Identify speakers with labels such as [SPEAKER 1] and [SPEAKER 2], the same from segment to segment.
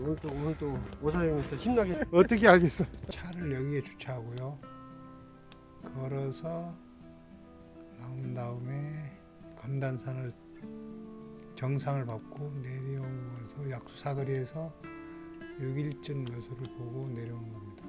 [SPEAKER 1] 오늘 또 오사장님 또 힘나게
[SPEAKER 2] 어떻게 알겠어? 차를 여기에 주차하고요. 걸어서 나온 다음에 검단산을 정상을 밟고 내려와서 약수 사거리에서 6일전 묘소를 보고 내려오는 겁니다.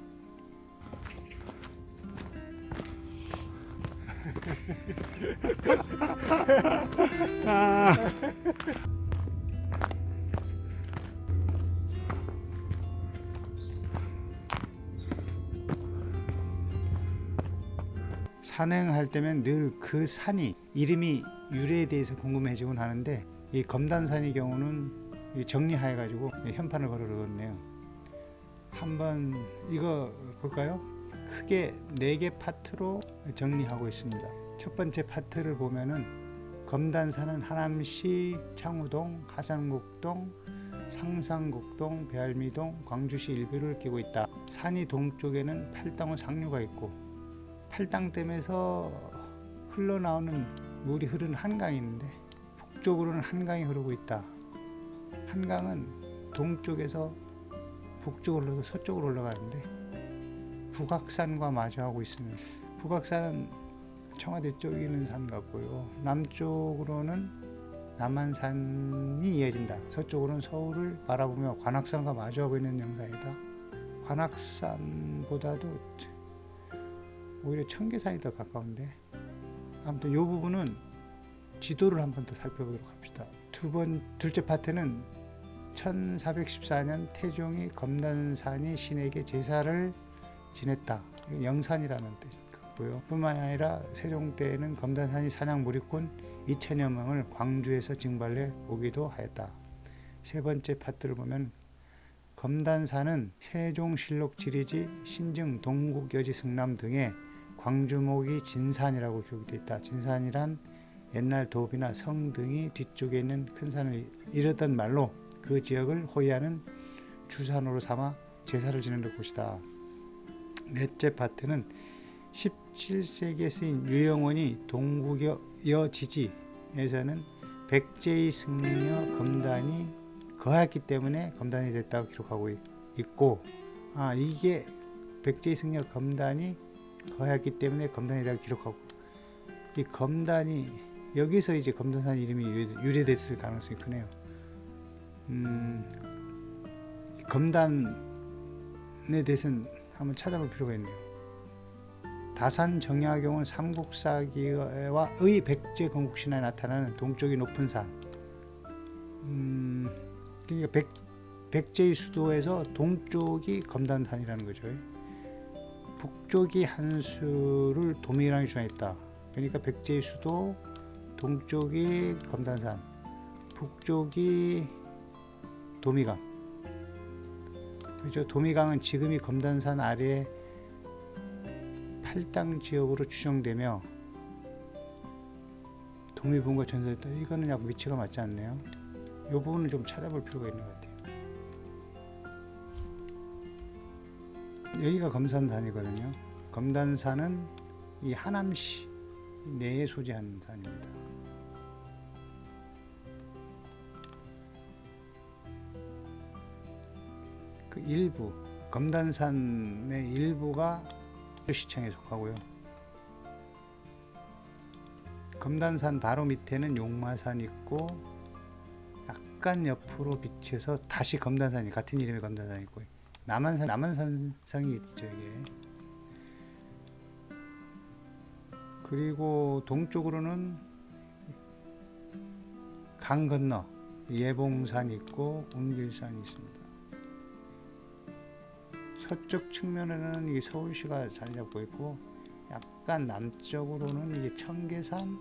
[SPEAKER 2] 산행할 때면 늘 그 산이 이름이 유래에 대해서 궁금해지곤 하는데 이 검단산의 경우는 정리해 가지고 현판을 걸어놓았네요. 한번 이거 볼까요? 크게 4개 파트로 정리하고 있습니다. 첫 번째 파트를 보면은 검단산은 하남시 창우동, 하산곡동, 상산곡동, 배알미동, 광주시 일부를 끼고 있다. 산이 동쪽에는 팔당원 상류가 있고 팔당댐에서 흘러나오는 물이 흐르는 한강이 있는데 북쪽으로는 한강이 흐르고 있다. 한강은 동쪽에서 북쪽으로 흘러서 서쪽으로 올라가는데 북악산과 마주하고 있습니다. 북악산은 청와대 쪽에 있는 산 같고요. 남쪽으로는 남한산이 이어진다. 서쪽으로는 서울을 바라보며 관악산과 마주하고 있는 영상이다. 관악산보다도 오히려 청계산이 더 가까운데 아무튼 이 부분은 지도를 한번 더 살펴보도록 합시다. 둘째 파트는 1414년 태종이 검단산이 신에게 제사를 지냈다. 영산이라는 뜻이고요. 뿐만 아니라 세종 때에는 검단산이 사냥 무리꾼 2000여 명을 광주에서 징발해 오기도 하였다. 세 번째 파트를 보면 검단산은 세종실록 지리지 신증 동국여지 승남 등의 광주목이 진산이라고 기록이 되어 있다. 진산이란 옛날 도읍이나 성 등이 뒤쪽에 있는 큰 산을 이르던 말로 그 지역을 호위하는 주산으로 삼아 제사를 지내는 곳이다. 넷째 파트는 17세기에 쓰인 유영원이 동국여 지지에서는 백제의 승려 검단이 거했기 때문에 검단이 됐다고 기록하고 있고 이게 백제의 승려 검단이 거했기 때문에 검단이 됐다고 기록하고 이 검단이 여기서 이제 검단산 이름이 유래됐을 가능성이 크네요. 검단에 대해서는 한번 찾아볼 필요가 있네요. 다산 정야경은 삼국사기와의 백제 건국신화에 나타나는 동쪽이 높은 산. 그러니까 백제의 수도에서 동쪽이 검단산이라는 거죠. 북쪽이 한수를 도미랑이 주장했다. 그러니까 백제의 수도, 동쪽이 검단산, 북쪽이 도미강. 그렇죠. 도미강은 지금이 검단산 아래 팔당 지역으로 추정되며 도미분과 전설했다. 이거는 약간 위치가 맞지 않네요. 이 부분은 좀 찾아볼 필요가 있는 것 같아요. 여기가 검산산이거든요. 검단산은 이 하남시 내에 소재하는 산입니다. 그 일부 검단산의 일부가 시청에 속하고요. 검단산 바로 밑에는 용마산 있고 약간 옆으로 비쳐서 다시 검단산이 같은 이름의 검단산이 있고 남한산성이 있죠 이게. 그리고 동쪽으로는 강 건너 예봉산이 있고 운길산이 있습니다. 서쪽 측면에는 이 서울시가 자리 잡고 있고 약간 남쪽으로는 이게 청계산,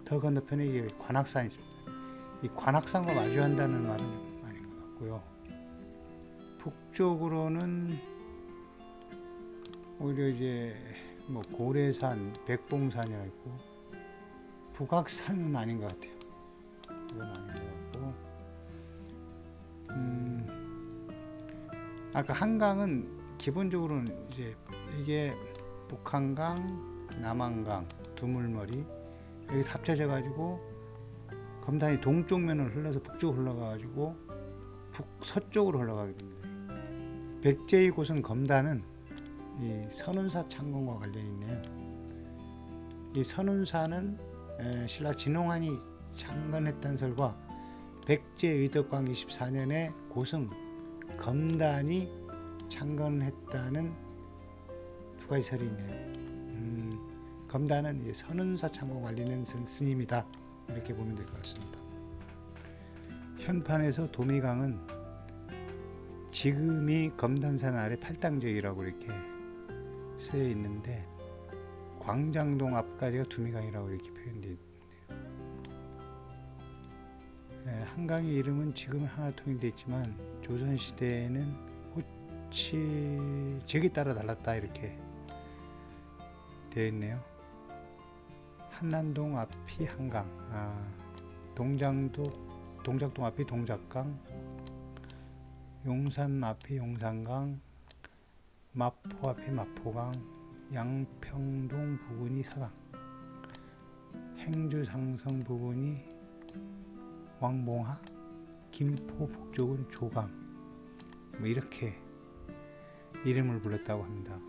[SPEAKER 2] 더 건너편에 이게 관악산이 있습니다. 이 관악산과 마주한다는 말은 아닌 것 같고요. 북쪽으로는 오히려 이제 뭐 고래산, 백봉산이라 있고 북악산은 아닌 것 같아요. 이건 아닌 것 같고 아까 한강은 기본적으로는 이제 이게 북한강, 남한강, 두물머리 여기서 합쳐져 가지고 검단이 동쪽 면을 흘러서 북쪽으로 흘러가 가지고 북서쪽으로 흘러가게 됩니다. 백제의 고성 검단은 이 선운사 창건과 관련이 있네요. 이 선운사는 신라 진홍환이 창건했다는 설과 백제 의덕광 24년에 고성 검단이 창건했다는 두 가지 설이 있네요. 검단은 선운사 창건 관련된 스님이다, 이렇게 보면 될 것 같습니다. 현판에서 도미강은 지금이 검단산 아래 팔당지역이라고 이렇게 쓰여 있는데 광장동 앞까지가 두미강이라고 이렇게 표현되어 있네요. 한강의 이름은 지금은 하나 통일되어 있지만 조선시대에는 호치 지역에 따라 달랐다, 이렇게 되어 있네요. 한남동 앞이 한강, 동작동 앞이 동작강, 용산 앞이 용산강, 마포 앞이 마포강, 양평동 부근이 서강, 행주상성 부근이 왕봉하, 김포 북쪽은 조강, 이렇게 이름을 불렀다고 합니다.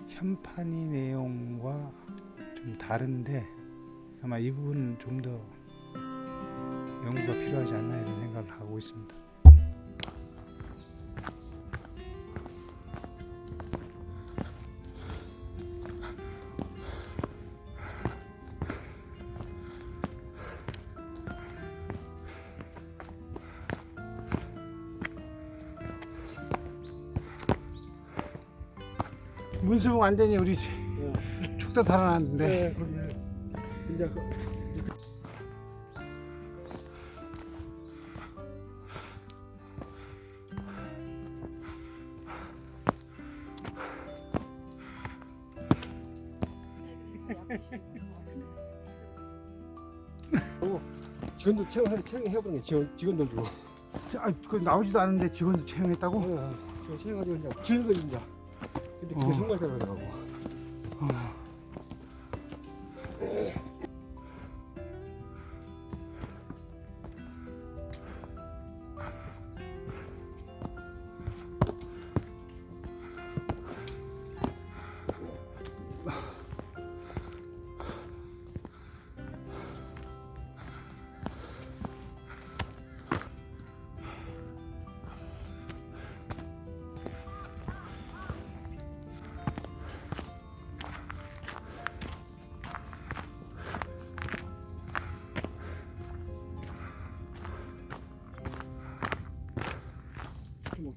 [SPEAKER 2] 현판이 내용과 좀 다른데 아마 이 부분은 좀 더 연구가 필요하지 않나, 이런 생각을 하고 있습니다. 문수봉 완전히 우리 축도 달아놨는데.
[SPEAKER 1] 이제 직원들 채용해보는 게 직원들 주고.
[SPEAKER 3] 그 나오지도 않은데 직원들 채용했다고?
[SPEAKER 1] 저 채용해가지고 이제 즐거입니다. 근데 그게 정말 잘하더라고.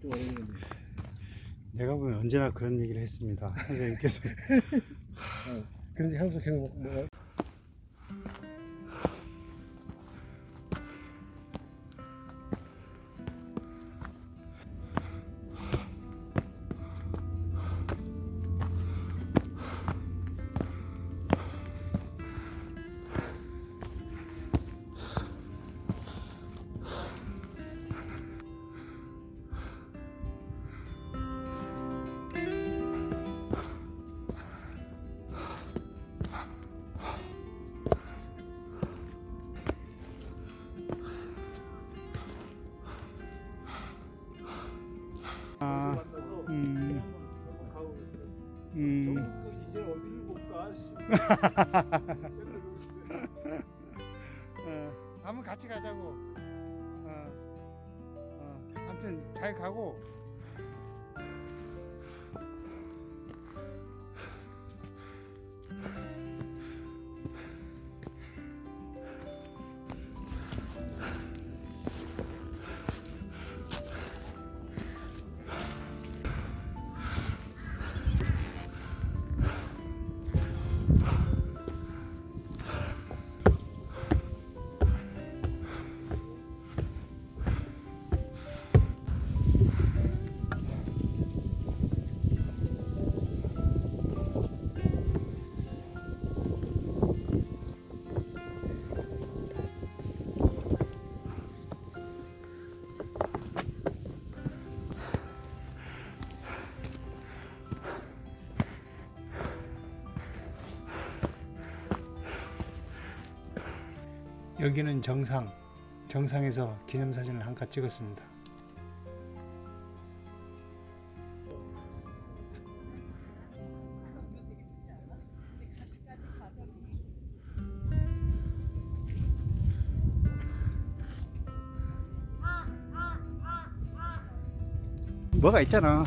[SPEAKER 1] 좀 어려운데.
[SPEAKER 3] 내가 보면 언제나 그런 얘기를 했습니다. 선생님께서.
[SPEAKER 1] 그런데 항상 계속 뭐 이제 어디를 못 가.
[SPEAKER 3] 한번 같이 가자고. 아무튼 잘 가고. 여기는
[SPEAKER 2] 정상에서 기념사진을 한 컷 찍었습니다.
[SPEAKER 3] 뭐가 있잖아.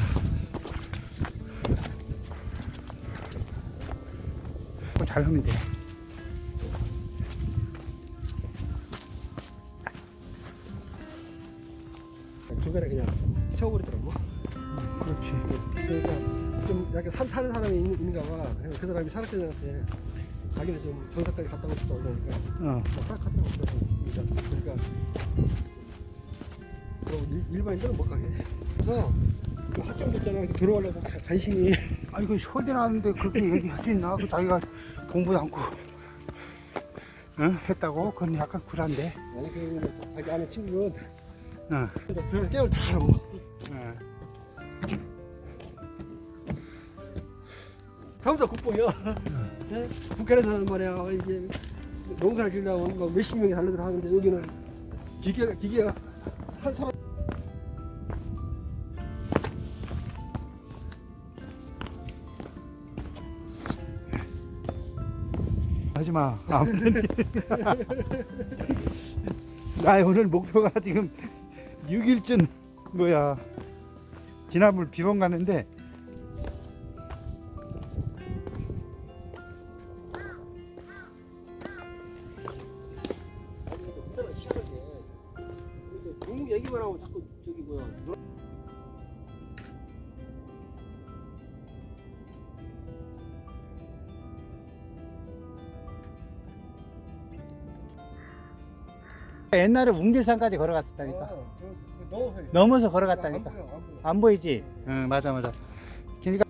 [SPEAKER 3] 그거 잘 하면 돼.
[SPEAKER 1] 중간에 그냥 세워버리더라고.
[SPEAKER 3] 그렇지.
[SPEAKER 1] 그러니까 좀 약간 산 타는 사람이 있는가 봐. 그 사람이 사락대장한테 자기는 좀 정상까지 갔다 오고 싶다 그러니까 딱 갔다 오더라고. 그러니까 그럼 일반인들은 못 가게. 그래서 그 학점 됐잖아. 들어가려고 간신히.
[SPEAKER 3] 아니 그 서울대 나왔는데 그렇게 얘기할 수 있나? 그 자기가 공부도 않고 했다고? 그건 약간 굴한데.
[SPEAKER 1] 아니 그 자기 아는 친구는
[SPEAKER 3] 응.
[SPEAKER 1] 그런 게임을 다 하고. 전부 다 국뽕이야. 예? 북한에서는 말이야 이게 농사를 지으려고 막 몇십 명이 달려들 하는데 여기는 기계가 한 사람.
[SPEAKER 3] 하지마. 나 오늘 목표가 지금 6일쯤 뭐야 진화물 비번 갔는데
[SPEAKER 1] 중국 얘기만 하면 자꾸 저기 뭐야.
[SPEAKER 2] 옛날에 웅길산까지 걸어갔었다니까. 넘어서 걸어갔다니까. 안 보이지? 응, 맞아. 그러니까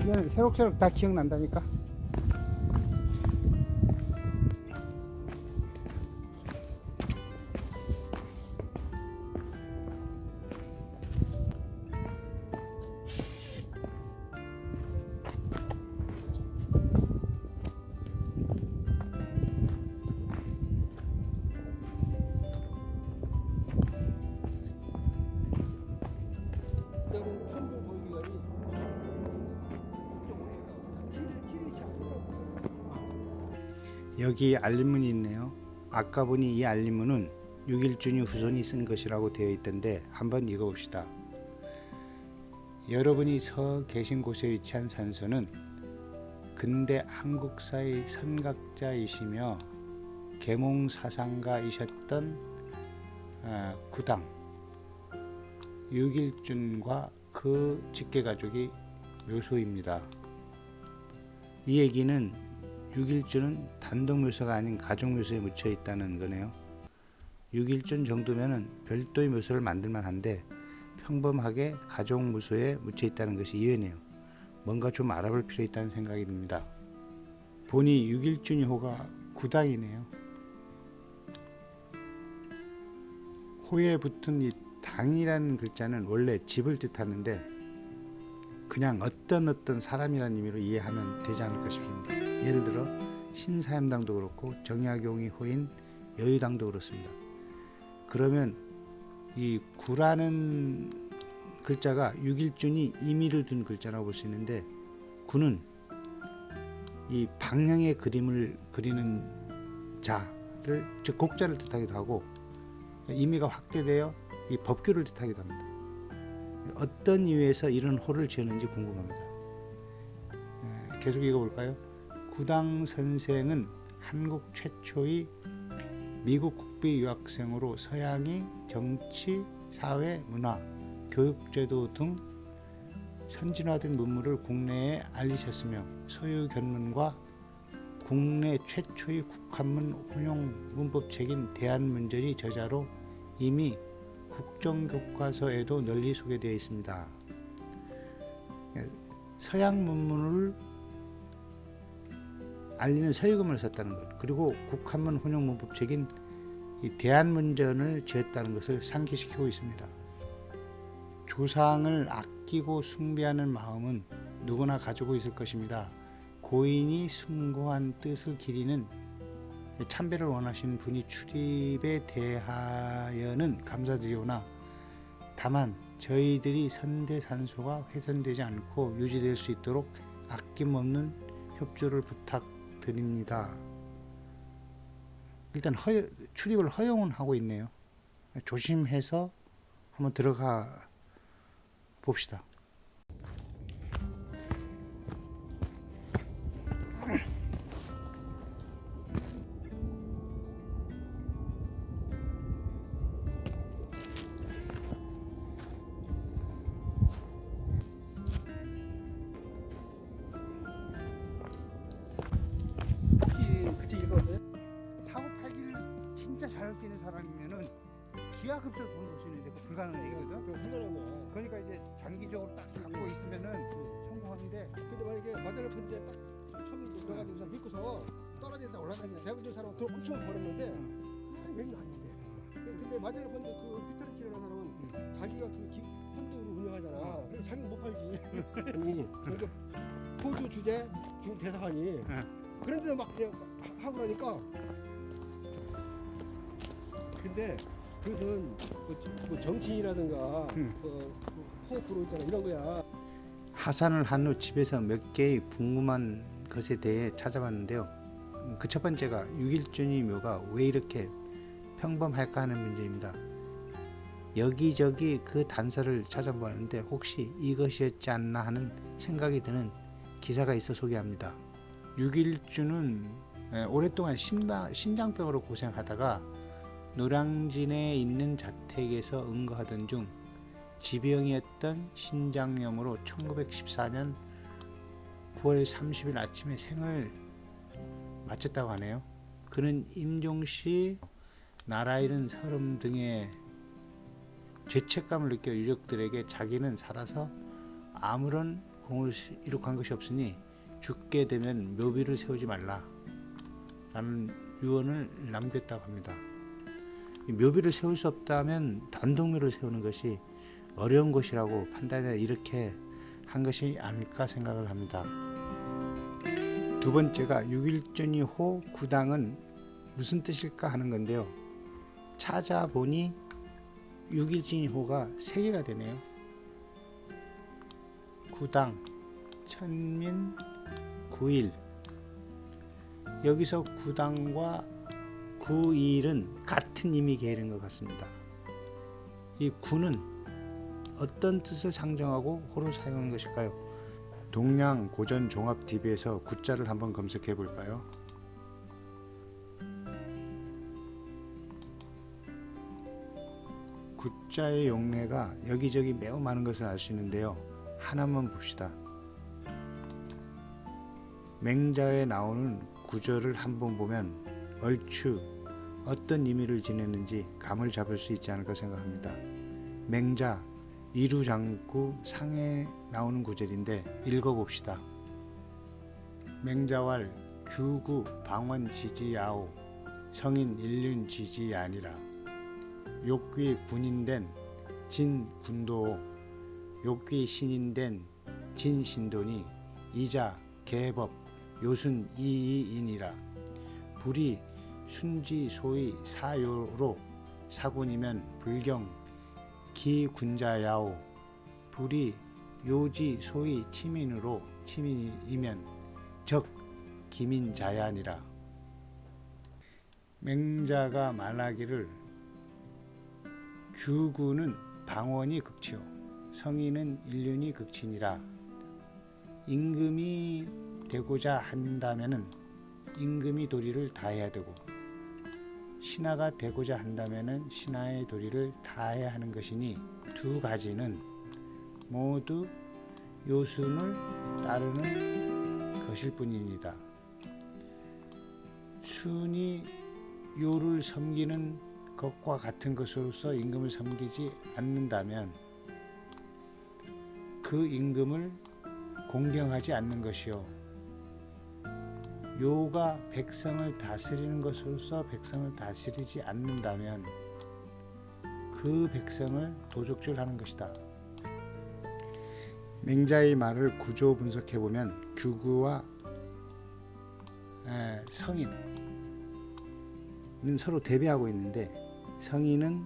[SPEAKER 3] 이거는 새록새록 다 기억난다니까.
[SPEAKER 1] 한국 보유기간이 7일치 아니라고.
[SPEAKER 2] 여기 알림문이 있네요. 아까 보니 이 알림문은 6일준이 후손이 쓴 것이라고 되어 있던데 한번 읽어봅시다. 여러분이 서 계신 곳에 위치한 산소는 근대 한국사의 선각자이시며 계몽사상가이셨던 구당 6일준과 그 직계가족이 묘소입니다. 이 얘기는 6일준은 단독 묘소가 아닌 가족 묘소에 묻혀 있다는 거네요. 6일준 정도면은 별도의 묘소를 만들만 한데 평범하게 가족 묘소에 묻혀 있다는 것이 의외네요. 뭔가 좀 알아볼 필요 있다는 생각이 듭니다. 보니 6일준이 호가 구당이네요. 호에 붙은 이 당이라는 글자는 원래 집을 뜻하는데 그냥 어떤 사람이라는 의미로 이해하면 되지 않을까 싶습니다. 예를 들어 신사임당도 그렇고 정약용이 호인 여의당도 그렇습니다. 그러면 이 구라는 글자가 6일준이 임의를 둔 글자라고 볼 수 있는데 구는 이 방향의 그림을 그리는 자를 즉 곡자를 뜻하기도 하고 의미가 확대되어 이 법규를 뜻하기도 합니다. 어떤 이유에서 이런 호를 지었는지 궁금합니다. 계속 읽어볼까요? 구당 선생은 한국 최초의 미국 국비 유학생으로 서양이 정치, 사회, 문화, 교육제도 등 선진화된 문물을 국내에 알리셨으며 소유 견문과 국내 최초의 국한문 혼용 문법책인 대한문절이 저자로 이미 국정교과서에도 널리 소개되어 있습니다. 서양 문문을 알리는 서유금을 썼다는 것, 그리고 국한문 혼용 문법책인 이 대한문전을 지었다는 것을 상기시키고 있습니다. 조상을 아끼고 숭배하는 마음은 누구나 가지고 있을 것입니다. 고인이 숭고한 뜻을 기리는 참배를 원하시는 분이 출입에 대하여는 감사드리오나 다만 저희들이 선대산소가 훼손되지 않고 유지될 수 있도록 아낌없는 협조를 부탁드립니다. 일단 출입을 허용은 하고 있네요. 조심해서 한번 들어가 봅시다.
[SPEAKER 1] 혹시 그책 읽어봤어요?
[SPEAKER 2] 사고 팔기를 진짜 잘할 수 있는 사람이면은 기하급수로 돈을 벌 수 있는데 그거 불가능한 얘기거든.
[SPEAKER 1] 그 훈련한 거야.
[SPEAKER 2] 그러니까 이제 장기적으로 딱 갖고 있으면은 성공하는데
[SPEAKER 1] 근데 만약에 마달을 펀데 딱 처음 들어가지고 믿고서 떨어지다 올라다니는 대부분 사람은 돈 엄청 벌었는데 사람이 몇명 아닌데. 근데 마달을 펀데 그 피터린치라는 사람은 자기가 그 펀드로 운영하잖아. 그래서 자기는 못 팔지. 아니, 그러니까 호주 주재 중 대사관이 그런데도 막 그냥 하고 나니까. 근데 그것은 뭐 정치인이라든가 호흡으로 있잖아 이런 거야.
[SPEAKER 2] 하산을 한 후 집에서 몇 개의 궁금한 것에 대해 찾아봤는데요. 그 첫 번째가 6일준의 묘가 왜 이렇게 평범할까 하는 문제입니다. 여기저기 그 단서를 찾아보았는데 혹시 이것이었지 않나 하는 생각이 드는 기사가 있어 소개합니다. 6일준은 오랫동안 신장병으로 고생하다가 노량진에 있는 자택에서 응거하던 중 지병이었던 신장염으로 1914년 9월 30일 아침에 생을 마쳤다고 하네요. 그는 임종시, 나라 잃은 서름 등의 죄책감을 느껴 유족들에게 자기는 살아서 아무런 공을 이룩한 것이 없으니 죽게 되면 묘비를 세우지 말라 라는 유언을 남겼다고 합니다. 묘비를 세울 수 없다면 단독묘를 세우는 것이 어려운 것이라고 판단해 이렇게 한 것이 아닐까 생각을 합니다. 두 번째가 6일전이호 구당은 무슨 뜻일까 하는 건데요. 찾아보니 6일전이호가 3개가 되네요. 구당, 천민, 구일. 여기서 구당과 구일은 같은 의미 계열인 것 같습니다. 이 구는 어떤 뜻을 상정하고 호로 사용한 것일까요? 동양 고전 종합 TV에서 구자를 한번 검색해 볼까요? 구자의 용례가 여기저기 매우 많은 것을 알 수 있는데요. 하나만 봅시다. 맹자에 나오는 구절을 한번 보면 얼추 어떤 의미를 지녔는지 감을 잡을 수 있지 않을까 생각합니다. 맹자 이루장구 상에 나오는 구절인데 읽어봅시다. 맹자왈 규구 방원 지지야오 성인 인륜 지지아니라 욕귀 군인된 진군도 욕귀 신인된 진신도니 이자 계법 요순 이이인이라 불이 순지 소위 사요로 사군이면 불경 기군자야오 불이 요지 소위 치민으로 치민이면 적 기민자야니라. 맹자가 말하기를 규구는 방언이 극치요 성인은 인륜이 극치니라. 임금이 되고자 한다면은 임금이 도리를 다해야 되고 신하가 되고자 한다면은 신하의 도리를 다해야 하는 것이니 두 가지는 모두 요순을 따르는 것일 뿐입니다. 순이 요를 섬기는 것과 같은 것으로서 임금을 섬기지 않는다면 그 임금을 공경하지 않는 것이요, 요가 백성을 다스리는 것으로서 백성을 다스리지 않는다면 그 백성을 도적질하는 것이다. 맹자의 말을 구조 분석해보면 규구와 성인은 서로 대비하고 있는데, 성인은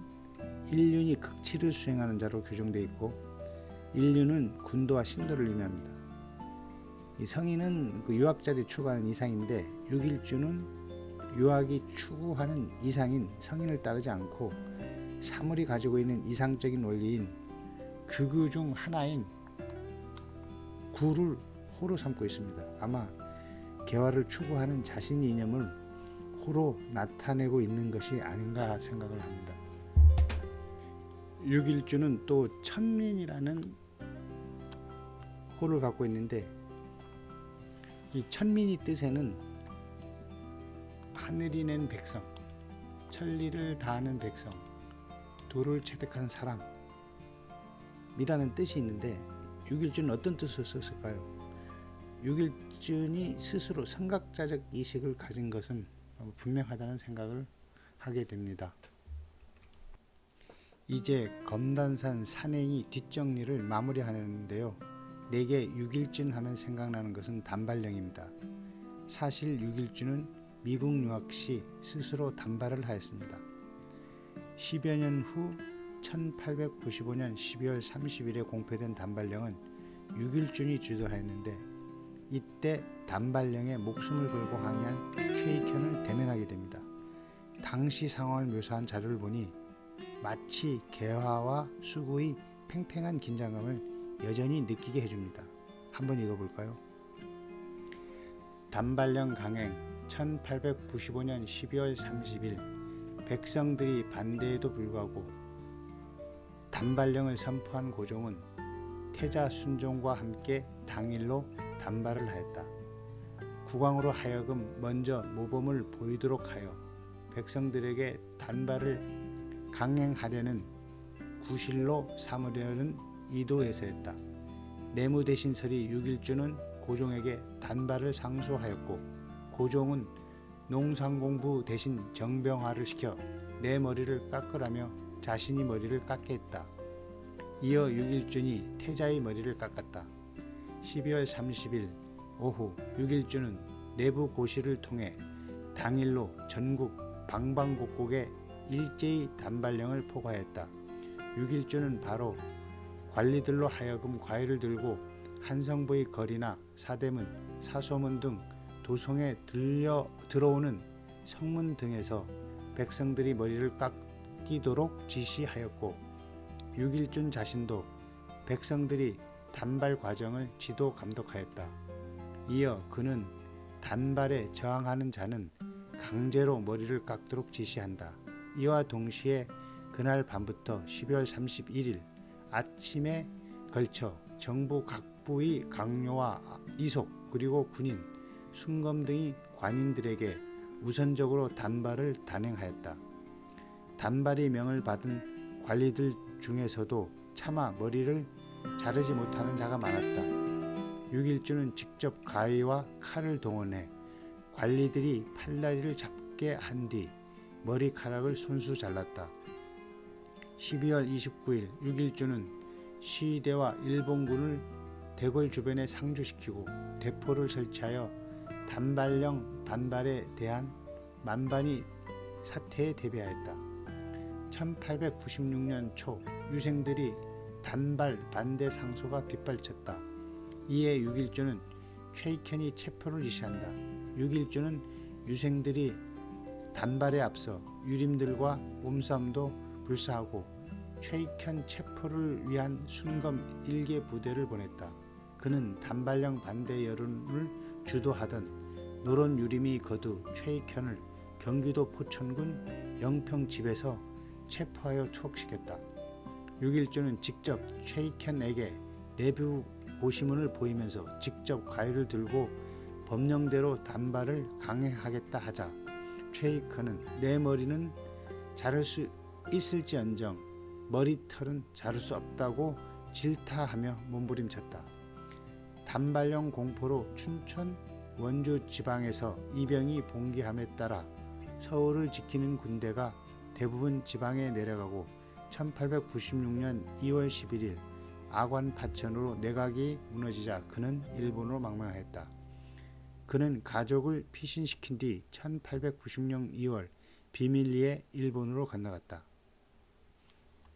[SPEAKER 2] 인륜이 극치를 수행하는 자로 규정되어 있고 인륜은 군도와 신도를 의미합니다. 이 성인은 그 유학자들이 추구하는 이상인데, 육일주는 유학이 추구하는 이상인 성인을 따르지 않고 사물이 가지고 있는 이상적인 원리인 규규 중 하나인 구를 호로 삼고 있습니다. 아마 개화를 추구하는 자신의 이념을 호로 나타내고 있는 것이 아닌가 생각을 합니다. 육일주는 또 천민이라는 호를 갖고 있는데, 이 천민이 뜻에는 하늘이 낸 백성, 천리를 다하는 백성, 도를 채택한 사람이라는 뜻이 있는데, 육일주는 어떤 뜻을 썼을까요? 육일준이 스스로 성각자적 이식을 가진 것은 분명하다는 생각을 하게 됩니다. 이제 검단산 산행이 뒷정리를 마무리하는데요. 내게 육일준 하면 생각나는 것은 단발령입니다. 사실 육일준은 미국 유학 시 스스로 단발을 하였습니다. 10여 년 후 1895년 12월 30일에 공표된 단발령은 육일준이 주도하였는데, 이때 단발령에 목숨을 걸고 항의한 최익현을 대면하게 됩니다. 당시 상황을 묘사한 자료를 보니 마치 개화와 수구의 팽팽한 긴장감을 여전히 느끼게 해줍니다. 한번 읽어볼까요? 단발령 강행 1895년 12월 30일 백성들이 반대에도 불구하고 단발령을 선포한 고종은 태자 순종과 함께 당일로 단발을 하였다. 국왕으로 하여금 먼저 모범을 보이도록 하여 백성들에게 단발을 강행하려는 구실로 삼으려는 의도에서였다. 내무 대신 서리 육일주는 고종에게 단발을 상소하였고, 고종은 농상공부 대신 정병화를 시켜 내 머리를 깎으라며 자신이 머리를 깎게 했다. 이어 육일준이 태자의 머리를 깎았다. 12월 30일 오후 육일준은 내부 고시를 통해 당일로 전국 방방곡곡에 일제히 단발령을 포고하였다. 육일준은 바로 관리들로 하여금 과일을 들고 한성부의 거리나 사대문, 사소문 등 도성에 들어오는 성문 등에서 백성들이 머리를 깎이도록 지시하였고, 육일준 자신도 백성들이 단발 과정을 지도 감독하였다. 이어 그는 단발에 저항하는 자는 강제로 머리를 깎도록 지시한다. 이와 동시에 그날 밤부터 12월 31일 아침에 걸쳐 정부 각부의 강요와 이속, 그리고 군인, 순검 등이 관인들에게 우선적으로 단발을 단행하였다. 단발의 명을 받은 관리들 중에서도 차마 머리를 자르지 못하는 자가 많았다. 육일주는 직접 가위와 칼을 동원해 관리들이 팔다리를 잡게 한 뒤 머리카락을 손수 잘랐다. 12월 29일 육일주는 시위대와 일본군을 대궐 주변에 상주시키고 대포를 설치하여 단발령 반발에 대한 만반의 사태에 대비하였다. 1896년 초 유생들이 단발 반대 상소가 빗발쳤다. 이에 육일주는 최익현이 체포를 지시한다. 육일주는 유생들이 단발에 앞서 유림들과 몸싸움도 불사하고 최익현 체포를 위한 순검 1개 부대를 보냈다. 그는 단발령 반대 여론을 주도하던 노론 유림이 거두 최익현을 경기도 포천군 영평 집에서 체포하여 추억시켰다. 6일조는 직접 최익현에게 내부 고시문을 보이면서 직접 가위를 들고 법령대로 단발을 강행하겠다 하자 최익현은 내 머리는 자를 수 있을지언정 머리털은 자를 수 없다고 질타하며 몸부림쳤다. 단발령 공포로 춘천, 원주 지방에서 이병이 봉기함에 따라 서울을 지키는 군대가 대부분 지방에 내려가고 1896년 2월 11일 아관 파천으로 내각이 무너지자 그는 일본으로 망명했다. 그는 가족을 피신시킨 뒤 1890년 2월 비밀리에 일본으로 건너갔다.